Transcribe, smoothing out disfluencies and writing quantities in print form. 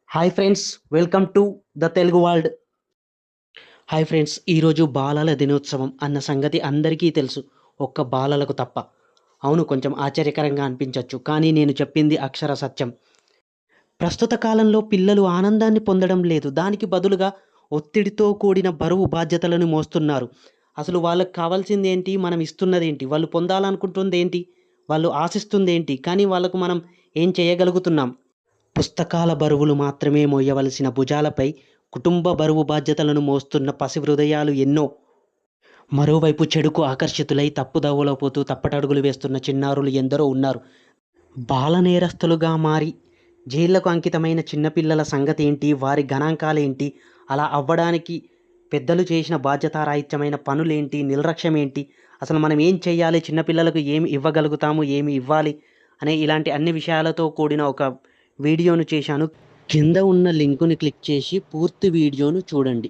Hi friends, welcome to the Telugu world. Hi friends, ఈరోజు బాలల దినోత్సవం అన్న సంగతి అందరికీ తెలుసు, ఒక్క బాలలకు తప్ప. అవును, కొంచెం ఆశ్చర్యకరంగా అనిపించవచ్చు, కానీ నేను చెప్పింది అక్షర సత్యం. ప్రస్తుత కాలంలో పిల్లలు ఆనందాన్ని పొందడం లేదు, దానికి బదులుగా ఒత్తిడితో కూడిన బరువు బాధ్యతలను మోస్తున్నారు. అసలు వాళ్ళకి కావాల్సింది ఏంటి, మనం ఇస్తున్నది ఏంటి, వాళ్ళు పొందాలనుకుంటుంది ఏంటి, వాళ్ళు ఆశిస్తుంది ఏంటి, కానీ వాళ్ళకు మనం ఏం చేయగలుగుతున్నాం? పుస్తకాల బరువులు మాత్రమే మోయవలసిన భుజాలపై కుటుంబ బరువు బాధ్యతలను మోస్తున్న పసి హృదయాలు ఎన్నో. మరోవైపు చెడుకు ఆకర్షితులై తప్పుదోవలో పోతూ తప్పటడుగులు వేస్తున్న చిన్నారులు ఎందరో ఉన్నారు. బాల నేరస్తులుగా మారి జైళ్లకు అంకితమైన చిన్నపిల్లల సంగతి ఏంటి, వారి గణాంకాలేంటి, అలా అవ్వడానికి పెద్దలు చేసిన బాధ్యతారాహిత్యమైన పనులేంటి, నిర్లక్ష్యమేంటి, అసలు మనం ఏం చేయాలి, చిన్నపిల్లలకు ఏమి ఇవ్వగలుగుతాము, ఏమి ఇవ్వాలి అనే ఇలాంటి అన్ని విషయాలతో కూడిన ఒక వీడియోను చేశాను. కింద ఉన్న లింకుని క్లిక్ చేసి పూర్తి వీడియోను చూడండి.